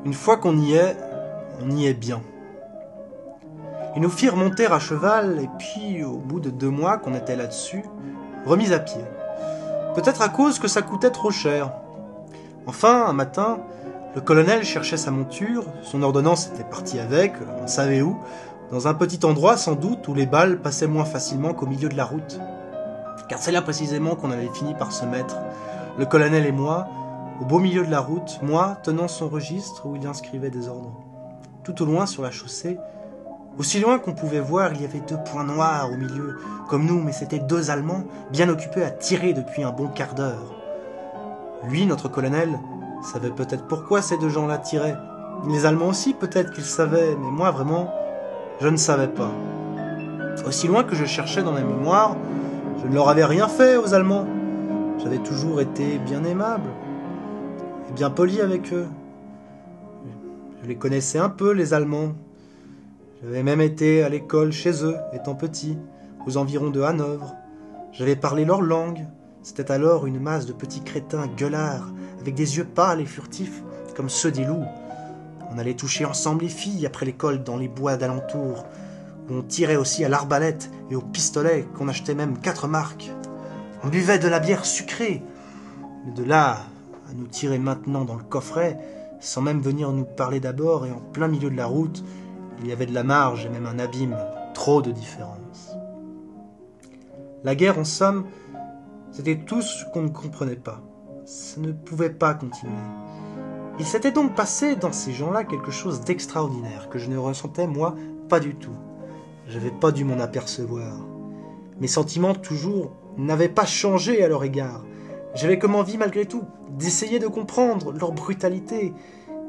Une fois qu'on y est, on y est bien. Ils nous firent monter à cheval, et puis, au bout de 2 mois qu'on était là-dessus, remis à pied. Peut-être à cause que ça coûtait trop cher. Enfin, un matin, le colonel cherchait sa monture, son ordonnance était partie avec, on savait où, dans un petit endroit sans doute où les balles passaient moins facilement qu'au milieu de la route. Car c'est là précisément qu'on avait fini par se mettre, le colonel et moi, au beau milieu de la route, moi tenant son registre où il inscrivait des ordres. Tout au loin sur la chaussée, aussi loin qu'on pouvait voir, il y avait 2 points noirs au milieu, comme nous, mais c'étaient 2 Allemands, bien occupés à tirer depuis un bon quart d'heure. Lui, notre colonel, savait peut-être pourquoi ces 2 gens-là tiraient. Les Allemands aussi, peut-être qu'ils savaient, mais moi, vraiment, je ne savais pas. Aussi loin que je cherchais dans mes mémoires, je ne leur avais rien fait aux Allemands. J'avais toujours été bien aimable et bien poli avec eux. Je les connaissais un peu, les Allemands. J'avais même été à l'école chez eux, étant petit, aux environs de Hanovre. J'avais parlé leur langue. C'était alors une masse de petits crétins gueulards, avec des yeux pâles et furtifs, comme ceux des loups. On allait toucher ensemble les filles après l'école dans les bois d'alentour, où on tirait aussi à l'arbalète et au pistolet, qu'on achetait même 4 marques. On buvait de la bière sucrée. Mais de là à nous tirer maintenant dans le coffret, sans même venir nous parler d'abord et en plein milieu de la route, il y avait de la marge et même un abîme, trop de différence. La guerre, en somme, c'était tout ce qu'on ne comprenait pas. Ça ne pouvait pas continuer. Il s'était donc passé dans ces gens-là quelque chose d'extraordinaire que je ne ressentais, moi, pas du tout. J'avais pas dû m'en apercevoir. Mes sentiments, toujours, n'avaient pas changé à leur égard. J'avais comme envie, malgré tout, d'essayer de comprendre leur brutalité.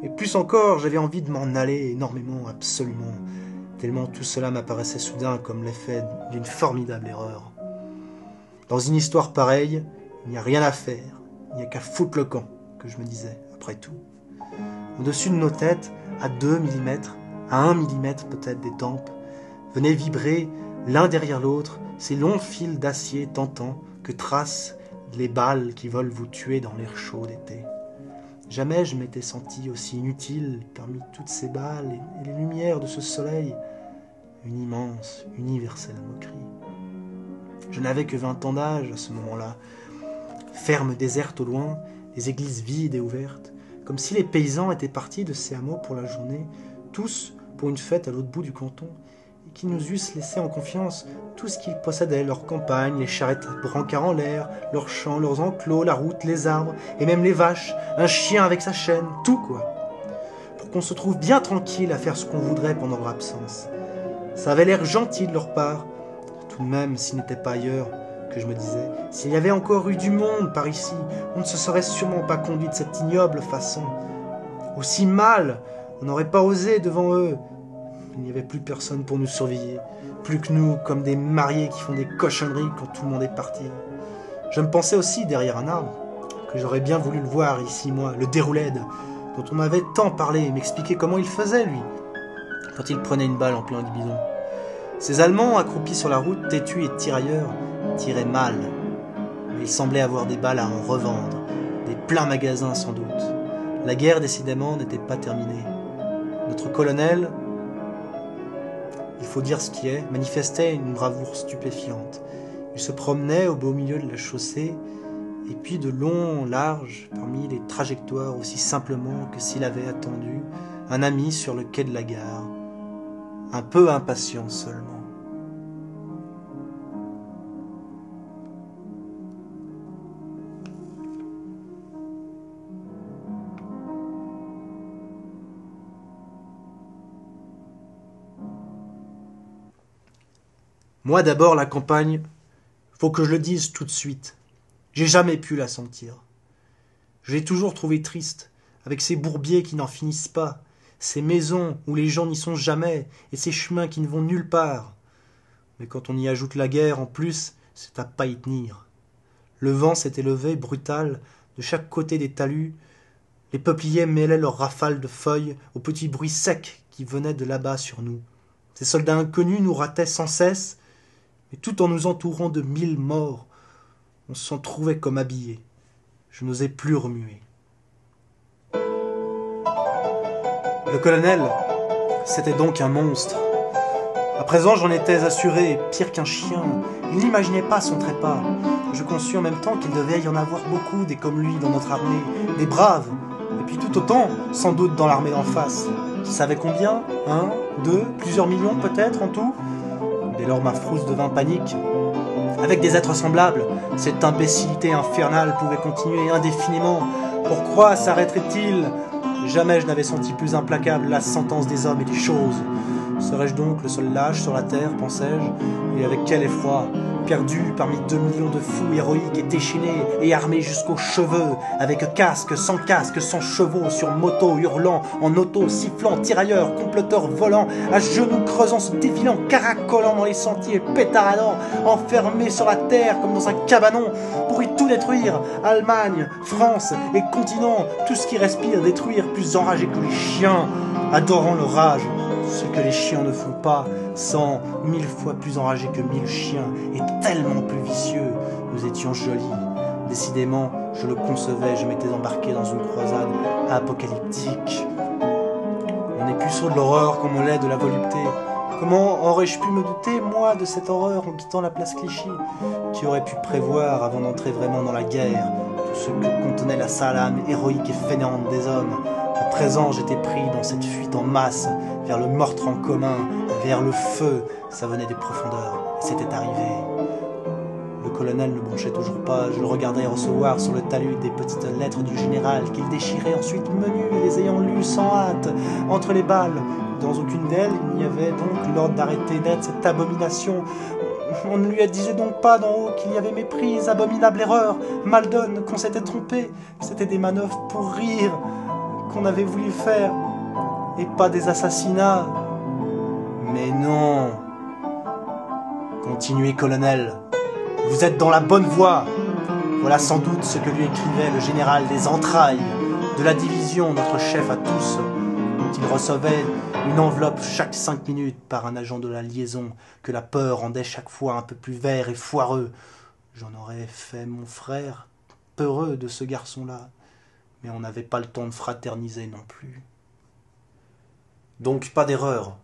Et plus encore, j'avais envie de m'en aller énormément, absolument, tellement tout cela m'apparaissait soudain comme l'effet d'une formidable erreur. Dans une histoire pareille, il n'y a rien à faire, il n'y a qu'à foutre le camp, que je me disais, après tout. Au-dessus de nos têtes, à 2 mm, à 1 mm peut-être des tempes, venaient vibrer, l'un derrière l'autre, ces longs fils d'acier tentants que tracent les balles qui veulent vous tuer dans l'air chaud d'été. Jamais je m'étais senti aussi inutile parmi toutes ces balles et les lumières de ce soleil, une immense, universelle moquerie. Je n'avais que 20 ans d'âge à ce moment-là, ferme déserte au loin, les églises vides et ouvertes, comme si les paysans étaient partis de ces hameaux pour la journée, tous pour une fête à l'autre bout du canton, et qui nous eussent laissé en confiance tout ce qu'ils possédaient, leurs campagnes, les charrettes brancards en l'air, leurs champs, leurs enclos, la route, les arbres, et même les vaches, un chien avec sa chaîne, tout quoi. Pour qu'on se trouve bien tranquille à faire ce qu'on voudrait pendant leur absence. Ça avait l'air gentil de leur part, tout de même s'il n'était pas ailleurs, que je me disais, s'il y avait encore eu du monde par ici, on ne se serait sûrement pas conduit de cette ignoble façon. Aussi mal, on n'aurait pas osé devant eux. Il n'y avait plus personne pour nous surveiller, plus que nous, comme des mariés qui font des cochonneries quand tout le monde est parti. Je me pensais aussi derrière un arbre, que j'aurais bien voulu le voir ici, moi, le Déroulède, dont on m'avait tant parlé et m'expliquer comment il faisait, lui, quand il prenait une balle en plein bidon. Ces Allemands, accroupis sur la route, têtus et tirailleurs, tiraient mal, mais ils semblaient avoir des balles à en revendre, des pleins magasins sans doute. La guerre, décidément, n'était pas terminée. Notre colonel, il faut dire ce qui est, manifestait une bravoure stupéfiante. Il se promenait au beau milieu de la chaussée, et puis de long en large, parmi les trajectoires, aussi simplement que s'il avait attendu un ami sur le quai de la gare, un peu impatient seulement. Moi d'abord, la campagne, faut que je le dise tout de suite, j'ai jamais pu la sentir. Je l'ai toujours trouvée triste, avec ces bourbiers qui n'en finissent pas, ces maisons où les gens n'y sont jamais, et ces chemins qui ne vont nulle part. Mais quand on y ajoute la guerre, en plus, c'est à pas y tenir. Le vent s'était levé, brutal, de chaque côté des talus. Les peupliers mêlaient leurs rafales de feuilles aux petits bruits secs qui venaient de là-bas sur nous. Ces soldats inconnus nous rataient sans cesse, mais tout en nous entourant de 1000 morts, on s'en trouvait comme habillés. Je n'osais plus remuer. Le colonel, c'était donc un monstre. À présent, j'en étais assuré, pire qu'un chien. Il n'imaginait pas son trépas. Je conçus en même temps qu'il devait y en avoir beaucoup des comme lui dans notre armée, des braves, et puis tout autant, sans doute, dans l'armée d'en face. Qui savait combien? Un, deux, plusieurs millions peut-être en tout? Dès lors, ma frousse devint panique. Avec des êtres semblables, cette imbécilité infernale pouvait continuer indéfiniment. Pourquoi s'arrêterait-il? Jamais je n'avais senti plus implacable la sentence des hommes et des choses. Serais-je donc le seul lâche sur la terre, pensais-je? Et avec quel effroi! Perdu parmi 2 millions de fous héroïques et déchaînés et armés jusqu'aux cheveux, avec casque, sans chevaux, sur moto, hurlant, en auto, sifflant, tirailleurs, comploteurs, volants, à genoux, creusant, se défilant, caracolant dans les sentiers, pétaradant, enfermés sur la terre comme dans un cabanon, pour y tout détruire, Allemagne, France et continent, tout ce qui respire, détruire, plus enragés que les chiens, adorant l'orage. Ce que les chiens ne font pas, 100, 1000 fois plus enragés que 1000 chiens, et tellement plus vicieux. Nous étions jolis. Décidément, je le concevais, je m'étais embarqué dans une croisade apocalyptique. On n'est plus sûr de l'horreur qu'on me l'est de la volupté. Comment aurais-je pu me douter, moi, de cette horreur en quittant la place Clichy? Qui aurait pu prévoir, avant d'entrer vraiment dans la guerre, tout ce que contenait la sale âme héroïque et fainéante des hommes? À présent, j'étais pris dans cette fuite en masse, vers le meurtre en commun, vers le feu. Ça venait des profondeurs, et c'était arrivé. Le colonel ne bronchait toujours pas, je le regardais recevoir sur le talus des petites lettres du général, qu'il déchirait ensuite menues, les ayant lues sans hâte, entre les balles. Dans aucune d'elles, il n'y avait donc l'ordre d'arrêter net cette abomination. On ne lui disait donc pas d'en haut qu'il y avait méprise, abominable erreur, mal donne, qu'on s'était trompé, que c'était des manœuvres pour rire, qu'on avait voulu faire, et pas des assassinats. Mais non. Continuez, colonel. Vous êtes dans la bonne voie. Voilà sans doute ce que lui écrivait le général des entrailles de la division, notre chef à tous, dont il recevait une enveloppe chaque 5 minutes par un agent de la liaison, que la peur rendait chaque fois un peu plus vert et foireux. J'en aurais fait mon frère peureux de ce garçon-là, mais on n'avait pas le temps de fraterniser non plus. Donc pas d'erreur.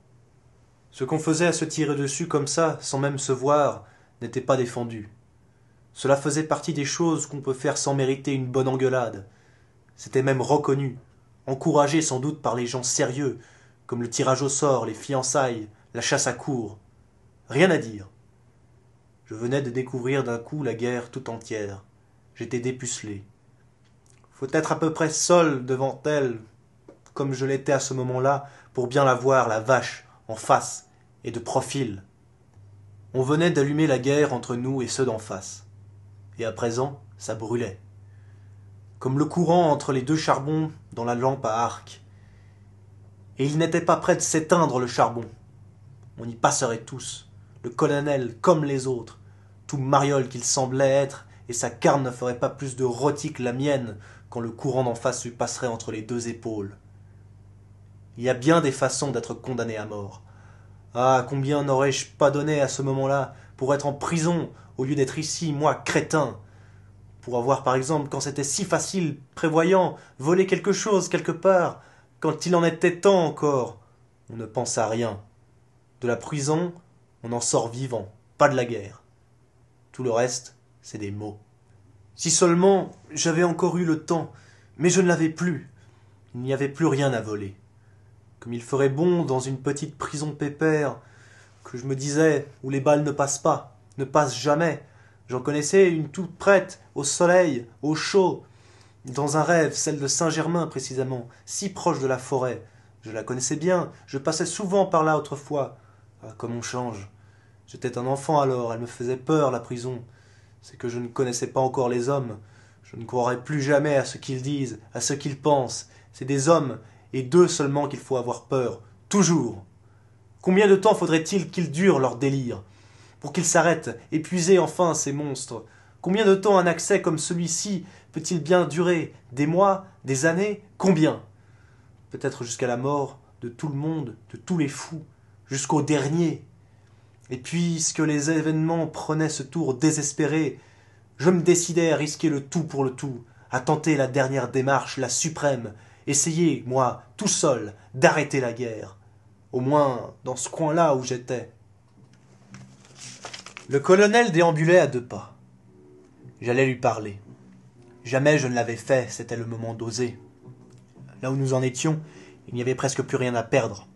Ce qu'on faisait à se tirer dessus comme ça, sans même se voir, n'était pas défendu. Cela faisait partie des choses qu'on peut faire sans mériter une bonne engueulade. C'était même reconnu, encouragé sans doute par les gens sérieux, comme le tirage au sort, les fiançailles, la chasse à courre. Rien à dire. Je venais de découvrir d'un coup la guerre tout entière. J'étais dépucelé. Faut être à peu près seul devant elle, comme je l'étais à ce moment-là, pour bien la voir, la vache, en face et de profil. On venait d'allumer la guerre entre nous et ceux d'en face. Et à présent, ça brûlait. Comme le courant entre les deux charbons dans la lampe à arc. Et il n'était pas prêt de s'éteindre, le charbon. On y passerait tous, le colonel comme les autres, tout mariole qu'il semblait être, et sa carne ne ferait pas plus de rôti que la mienne quand le courant d'en face lui passerait entre les deux épaules. Il y a bien des façons d'être condamné à mort. Ah, combien n'aurais-je pas donné à ce moment-là pour être en prison au lieu d'être ici, moi, crétin, pour avoir, par exemple, quand c'était si facile, prévoyant, volé quelque chose quelque part, quand il en était temps encore. On ne pense à rien. De la prison, on en sort vivant, pas de la guerre. Tout le reste, c'est des mots. Si seulement j'avais encore eu le temps, mais je ne l'avais plus. Il n'y avait plus rien à voler. Comme il ferait bon dans une petite prison pépère, que je me disais, où les balles ne passent pas, ne passent jamais. J'en connaissais une toute prête, au soleil, au chaud, dans un rêve, celle de Saint-Germain précisément, si proche de la forêt. Je la connaissais bien, je passais souvent par là autrefois. Ah, comme on change. J'étais un enfant alors, elle me faisait peur, la prison. C'est que je ne connaissais pas encore les hommes. Je ne croirais plus jamais à ce qu'ils disent, à ce qu'ils pensent. C'est des hommes, et d'eux seulement qu'il faut avoir peur, toujours. Combien de temps faudrait-il qu'ils durent leur délire, pour qu'ils s'arrêtent, épuisés enfin ces monstres? Combien de temps un accès comme celui-ci peut-il bien durer? Des mois? Des années? Combien? Peut-être jusqu'à la mort de tout le monde, de tous les fous, jusqu'au dernier. Et puisque les événements prenaient ce tour désespéré, je me décidai à risquer le tout pour le tout, à tenter la dernière démarche, la suprême, essayer, moi, tout seul, d'arrêter la guerre. Au moins, dans ce coin-là où j'étais. Le colonel déambulait à 2 pas. J'allais lui parler. Jamais je ne l'avais fait, c'était le moment d'oser. Là où nous en étions, il n'y avait presque plus rien à perdre.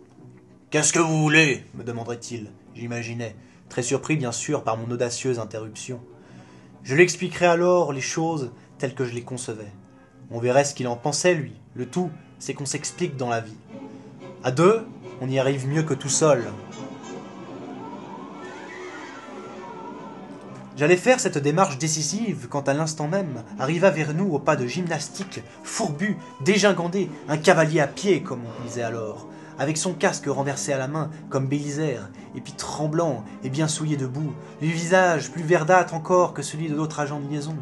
« Qu'est-ce que vous voulez ?» me demanderait-il, j'imaginais, très surpris bien sûr par mon audacieuse interruption. Je lui expliquerais alors les choses telles que je les concevais. On verrait ce qu'il en pensait, lui. Le tout, c'est qu'on s'explique dans la vie. À 2, on y arrive mieux que tout seul. J'allais faire cette démarche décisive quand à l'instant même arriva vers nous au pas de gymnastique, fourbu, dégingandé, un cavalier à pied comme on disait alors, avec son casque renversé à la main comme Bélisère, et puis tremblant et bien souillé de boue, le visage plus verdâtre encore que celui de l'autre agent de liaison.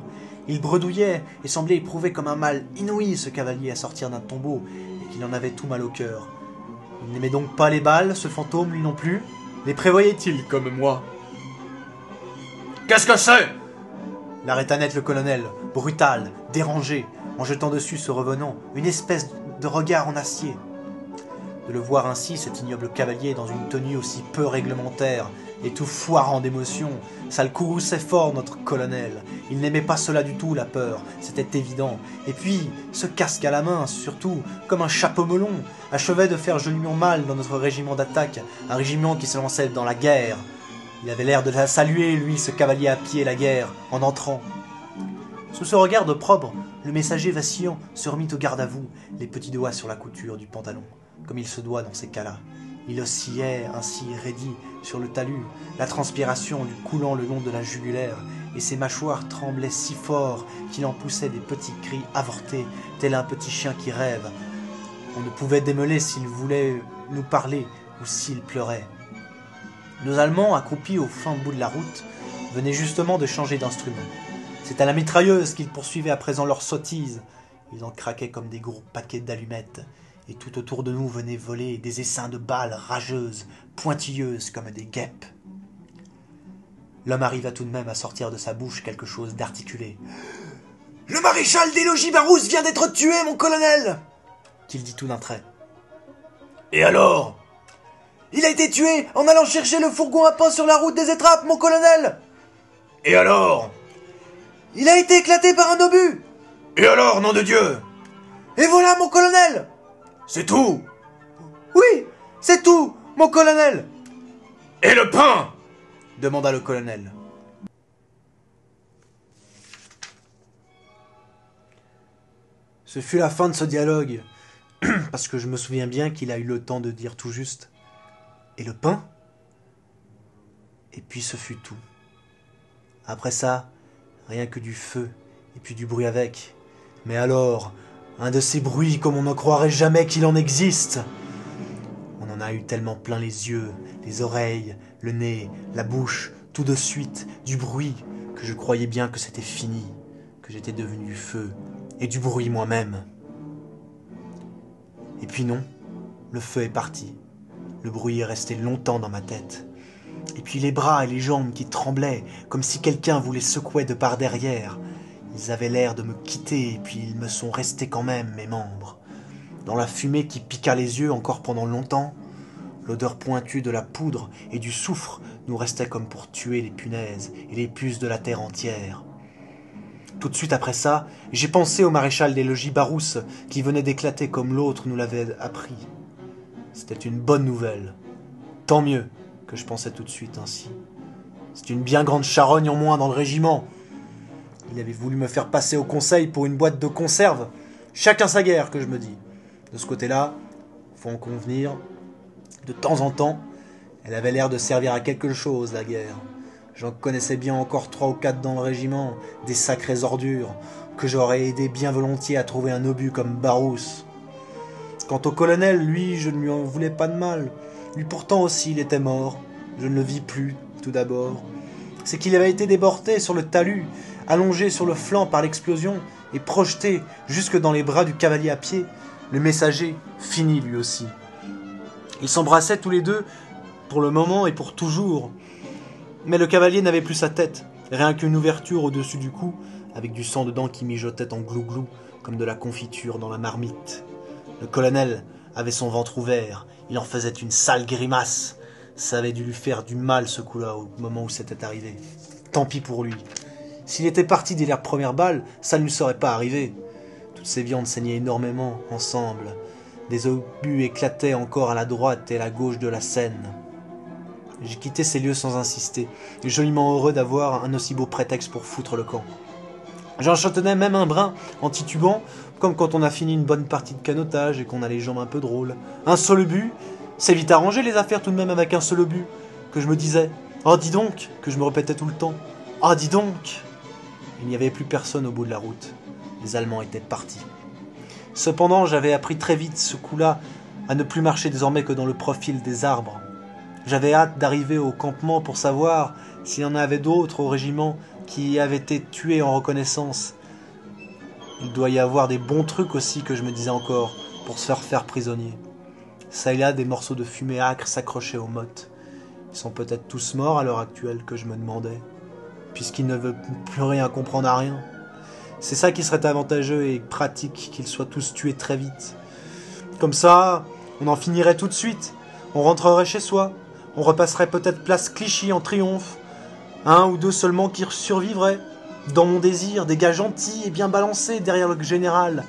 Il bredouillait et semblait éprouver comme un mal inouï ce cavalier à sortir d'un tombeau, et qu'il en avait tout mal au cœur. Il n'aimait donc pas les balles, ce fantôme, lui non plus. Les prévoyait-il comme moi ? « Qu'est-ce que c'est » l'arrêta net le colonel, brutal, dérangé, en jetant dessus ce revenant, une espèce de regard en acier. De le voir ainsi, cet ignoble cavalier, dans une tenue aussi peu réglementaire, et tout foirant d'émotion, ça le courrouçait fort, notre colonel. Il n'aimait pas cela du tout, la peur, c'était évident. Et puis, ce casque à la main, surtout, comme un chapeau melon, achevait de faire joliment mal dans notre régiment d'attaque, un régiment qui se lançait dans la guerre. Il avait l'air de la saluer, lui, ce cavalier à pied, la guerre, en entrant. Sous ce regard d'opprobre, le messager vacillant se remit au garde à vous, les petits doigts sur la couture du pantalon, comme il se doit dans ces cas-là. Il oscillait ainsi raidi sur le talus, la transpiration lui coulant le long de la jugulaire, et ses mâchoires tremblaient si fort qu'il en poussait des petits cris avortés, tel un petit chien qui rêve. On ne pouvait démêler s'il voulait nous parler ou s'il pleurait. Nos Allemands, accroupis au fin bout de la route, venaient justement de changer d'instrument. C'est à la mitrailleuse qu'ils poursuivaient à présent leurs sottises. Ils en craquaient comme des gros paquets d'allumettes, et tout autour de nous venaient voler des essaims de balles rageuses, pointilleuses comme des guêpes. L'homme arriva tout de même à sortir de sa bouche quelque chose d'articulé. « Le maréchal des logis Barousse vient d'être tué, mon colonel !» qu'il dit tout d'un trait. « Et alors ?» « Il a été tué en allant chercher le fourgon à pain sur la route des Étrappes, mon colonel !»« Et alors ?»« Il a été éclaté par un obus !»« Et alors, nom de Dieu !»« Et voilà, mon colonel !»« C'est tout ?»« Oui, c'est tout, mon colonel !»« Et le pain ?» demanda le colonel. Ce fut la fin de ce dialogue, parce que je me souviens bien qu'il a eu le temps de dire tout juste. Et le pain ? Et puis ce fut tout. Après ça, rien que du feu, et puis du bruit avec. Mais alors, un de ces bruits comme on ne croirait jamais qu'il en existe. On en a eu tellement plein les yeux, les oreilles, le nez, la bouche, tout de suite, du bruit, que je croyais bien que c'était fini, que j'étais devenu du feu, et du bruit moi-même. Et puis non, le feu est parti. Le bruit est resté longtemps dans ma tête. Et puis les bras et les jambes qui tremblaient, comme si quelqu'un voulait secouer de par derrière. Ils avaient l'air de me quitter, et puis ils me sont restés quand même, mes membres. Dans la fumée qui piqua les yeux encore pendant longtemps, l'odeur pointue de la poudre et du soufre nous restait comme pour tuer les punaises et les puces de la terre entière. Tout de suite après ça, j'ai pensé au maréchal des logis Barousse, qui venait d'éclater comme l'autre nous l'avait appris. C'était une bonne nouvelle. Tant mieux que je pensais tout de suite ainsi. C'est une bien grande charogne en moins dans le régiment. Il avait voulu me faire passer au conseil pour une boîte de conserve. Chacun sa guerre, que je me dis. De ce côté-là, faut en convenir, de temps en temps, elle avait l'air de servir à quelque chose, la guerre. J'en connaissais bien encore 3 ou 4 dans le régiment, des sacrées ordures, que j'aurais aidé bien volontiers à trouver un obus comme Barousse. Quant au colonel, lui, je ne lui en voulais pas de mal. Lui pourtant aussi, il était mort. Je ne le vis plus, tout d'abord. C'est qu'il avait été déporté sur le talus, allongé sur le flanc par l'explosion, et projeté jusque dans les bras du cavalier à pied. Le messager finit lui aussi. Ils s'embrassaient tous les deux, pour le moment et pour toujours. Mais le cavalier n'avait plus sa tête, rien qu'une ouverture au-dessus du cou, avec du sang dedans qui mijotait en glouglou, comme de la confiture dans la marmite. Le colonel avait son ventre ouvert, il en faisait une sale grimace. Ça avait dû lui faire du mal ce coup-là, au moment où c'était arrivé. Tant pis pour lui. S'il était parti dès la première balle, ça ne lui serait pas arrivé. Toutes ces viandes saignaient énormément, ensemble. Des obus éclataient encore à la droite et à la gauche de la scène. J'ai quitté ces lieux sans insister, joliment heureux d'avoir un aussi beau prétexte pour foutre le camp. J'en chantonnais même un brin, en titubant, comme quand on a fini une bonne partie de canotage et qu'on a les jambes un peu drôles. Un seul obus, c'est vite arrangé les affaires tout de même avec un seul obus, que je me disais. Oh dis donc, que je me répétais tout le temps. Oh dis donc. Il n'y avait plus personne au bout de la route. Les Allemands étaient partis. Cependant, j'avais appris très vite ce coup-là à ne plus marcher désormais que dans le profil des arbres. J'avais hâte d'arriver au campement pour savoir s'il y en avait d'autres au régiment qui avaient été tués en reconnaissance. Il doit y avoir des bons trucs aussi, que je me disais encore, pour se faire prisonnier. Ça et là, des morceaux de fumée âcre s'accrochaient aux mottes. Ils sont peut-être tous morts à l'heure actuelle, que je me demandais, puisqu'ils ne veulent plus rien comprendre à rien. C'est ça qui serait avantageux et pratique, qu'ils soient tous tués très vite. Comme ça, on en finirait tout de suite. On rentrerait chez soi. On repasserait peut-être place Clichy en triomphe. Un ou deux seulement qui survivraient. Dans mon désir, des gars gentils et bien balancés derrière le général.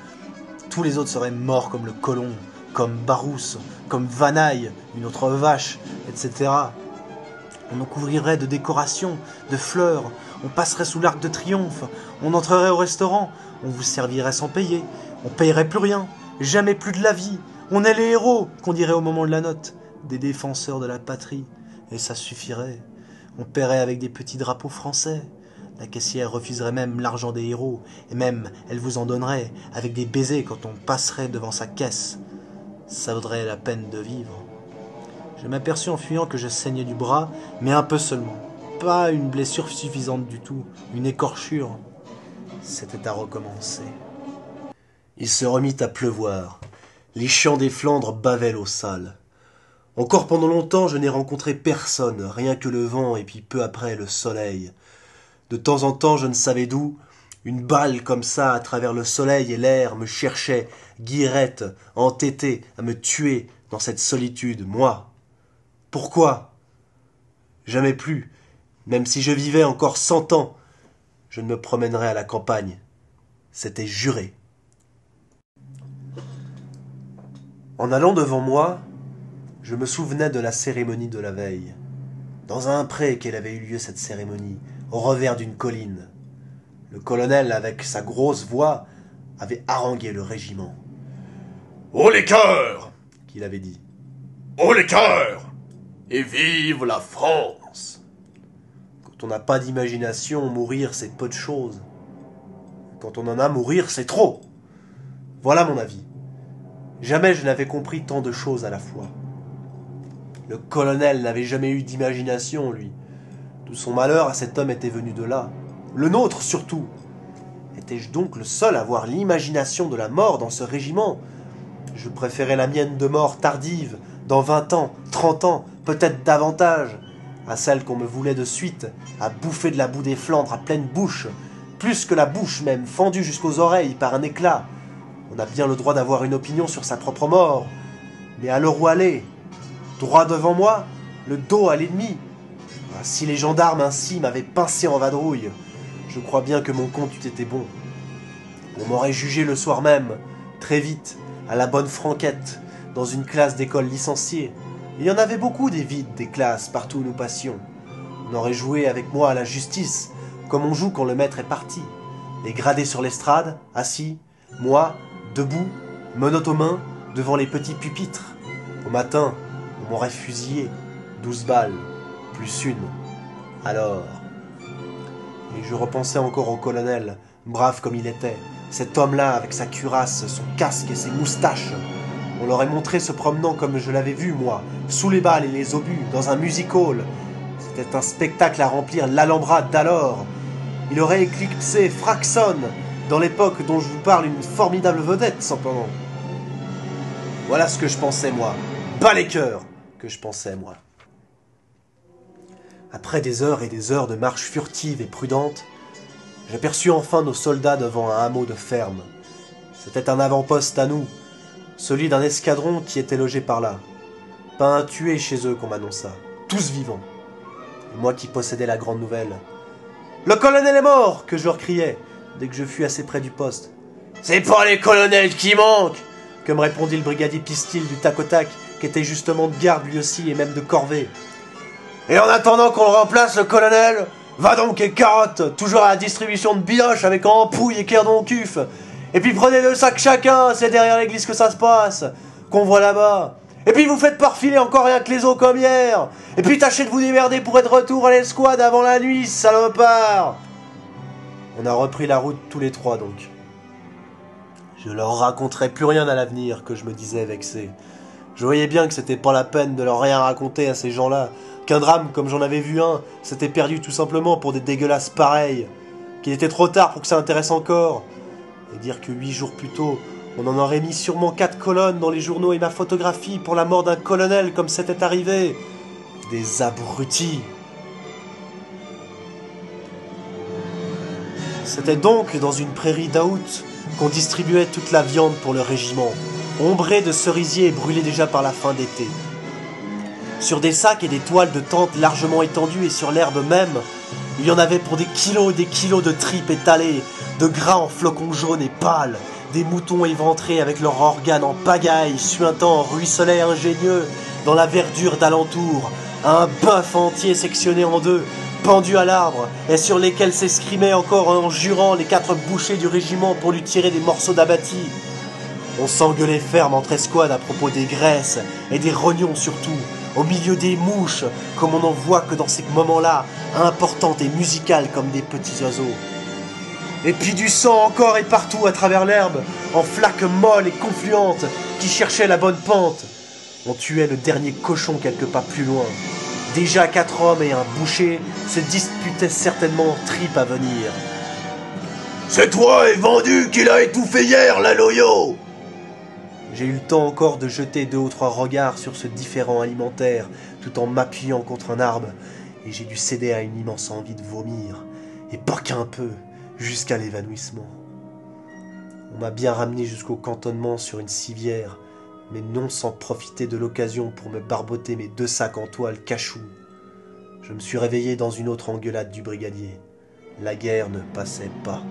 Tous les autres seraient morts comme le colon, comme Barousse, comme Vanaille, une autre vache, etc. On nous couvrirait de décorations, de fleurs, on passerait sous l'arc de triomphe, on entrerait au restaurant, on vous servirait sans payer, on payerait plus rien, jamais plus de la vie. On est les héros, qu'on dirait au moment de la note, des défenseurs de la patrie, et ça suffirait. On paierait avec des petits drapeaux français. La caissière refuserait même l'argent des héros, et même elle vous en donnerait, avec des baisers quand on passerait devant sa caisse. Ça vaudrait la peine de vivre. Je m'aperçus en fuyant que je saignais du bras, mais un peu seulement. Pas une blessure suffisante du tout, une écorchure. C'était à recommencer. Il se remit à pleuvoir. Les champs des Flandres bavaient l'eau sale. Encore pendant longtemps, je n'ai rencontré personne, rien que le vent et puis peu après le soleil. De temps en temps, je ne savais d'où, une balle comme ça, à travers le soleil et l'air, me cherchait, guillerette, entêtée, à me tuer dans cette solitude, moi. Pourquoi? Jamais plus, même si je vivais encore 100 ans, je ne me promènerais à la campagne. C'était juré. En allant devant moi, je me souvenais de la cérémonie de la veille. Dans un pré qu'elle avait eu lieu cette cérémonie, au revers d'une colline. Le colonel, avec sa grosse voix, avait harangué le régiment. « Haut les cœurs !» qu'il avait dit. « Haut les cœurs ! Et vive la France !» Quand on n'a pas d'imagination, mourir c'est peu de choses. Quand on en a, mourir c'est trop. Voilà mon avis. Jamais je n'avais compris tant de choses à la fois. Le colonel n'avait jamais eu d'imagination, lui. Tout son malheur à cet homme était venu de là. Le nôtre, surtout. Étais-je donc le seul à avoir l'imagination de la mort dans ce régiment? Je préférais la mienne de mort tardive, dans 20 ans, 30 ans, peut-être davantage, à celle qu'on me voulait de suite, à bouffer de la boue des Flandres à pleine bouche, plus que la bouche même, fendue jusqu'aux oreilles par un éclat. On a bien le droit d'avoir une opinion sur sa propre mort. Mais à l'heure où aller, droit devant moi, le dos à l'ennemi. Si les gendarmes ainsi m'avaient pincé en vadrouille, je crois bien que mon compte eût été bon. On m'aurait jugé le soir même, très vite, à la bonne franquette, dans une classe d'école licenciée. Il y en avait beaucoup des vides des classes partout où nous passions. On aurait joué avec moi à la justice, comme on joue quand le maître est parti. Les gradés sur l'estrade, assis, moi, debout, menottes aux mains, devant les petits pupitres. Au matin, on m'aurait fusillé, 12 balles, plus une. Alors... Et je repensais encore au colonel, brave comme il était, cet homme-là avec sa cuirasse, son casque et ses moustaches. On l'aurait montré se promenant comme je l'avais vu, moi, sous les balles et les obus, dans un music-hall. C'était un spectacle à remplir l'Alhambra d'alors. Il aurait éclipsé Fraxon, dans l'époque dont je vous parle, une formidable vedette, cependant. Voilà ce que je pensais, moi. Bas les cœurs, que je pensais, moi. Après des heures et des heures de marche furtive et prudente, j'aperçus enfin nos soldats devant un hameau de ferme. C'était un avant-poste à nous, celui d'un escadron qui était logé par là. Pas un tué chez eux qu'on m'annonça, tous vivants. Et moi qui possédais la grande nouvelle. « Le colonel est mort !» que je leur criais, dès que je fus assez près du poste. « C'est pas les colonels qui manquent !» que me répondit le brigadier Pistil du tac au tac, qui était justement de garde lui aussi et même de corvée. « Et en attendant qu'on le remplace, le colonel, va donc et carotte, toujours à la distribution de bioches avec ampouille et cardon au cuf. Et puis prenez 2 sacs chacun, c'est derrière l'église que ça se passe, qu'on voit là-bas. Et puis vous faites parfiler encore rien que les os comme hier. Et puis tâchez de vous démerder pour être retour à l'escouade avant la nuit, salopard !» On a repris la route tous les trois donc. Je leur raconterai plus rien à l'avenir, que je me disais vexé. Je voyais bien que c'était pas la peine de leur rien raconter à ces gens-là, qu'un drame comme j'en avais vu un s'était perdu tout simplement pour des dégueulasses pareilles, qu'il était trop tard pour que ça intéresse encore, et dire que 8 jours plus tôt, on en aurait mis sûrement 4 colonnes dans les journaux et ma photographie pour la mort d'un colonel comme c'était arrivé. Des abrutis. C'était donc dans une prairie d'août qu'on distribuait toute la viande pour le régiment, ombrée de cerisiers et brûlée déjà par la fin d'été. Sur des sacs et des toiles de tente largement étendues et sur l'herbe même, il y en avait pour des kilos et des kilos de tripes étalées, de gras en flocons jaunes et pâles, des moutons éventrés avec leurs organes en pagaille, suintant en ruisselets ingénieux dans la verdure d'alentour, un bœuf entier sectionné en 2, pendu à l'arbre, et sur lesquels s'escrimaient encore en jurant les 4 bouchers du régiment pour lui tirer des morceaux d'abattis. On s'engueulait ferme entre escouades à propos des graisses et des rognons surtout, au milieu des mouches, comme on n'en voit que dans ces moments-là, importantes et musicales comme des petits oiseaux. Et puis du sang encore et partout à travers l'herbe, en flaques molles et confluentes, qui cherchaient la bonne pente. On tuait le dernier cochon quelques pas plus loin. Déjà 4 hommes et un boucher se disputaient certainement tripes à venir. « C'est toi, et vendu, qui l'a étouffé hier, la loyo !» J'ai eu le temps encore de jeter 2 ou 3 regards sur ce différend alimentaire, tout en m'appuyant contre un arbre, et j'ai dû céder à une immense envie de vomir, et pas qu'un peu, jusqu'à l'évanouissement. On m'a bien ramené jusqu'au cantonnement sur une civière, mais non sans profiter de l'occasion pour me barboter mes 2 sacs en toile cachou. Je me suis réveillé dans une autre engueulade du brigadier. La guerre ne passait pas.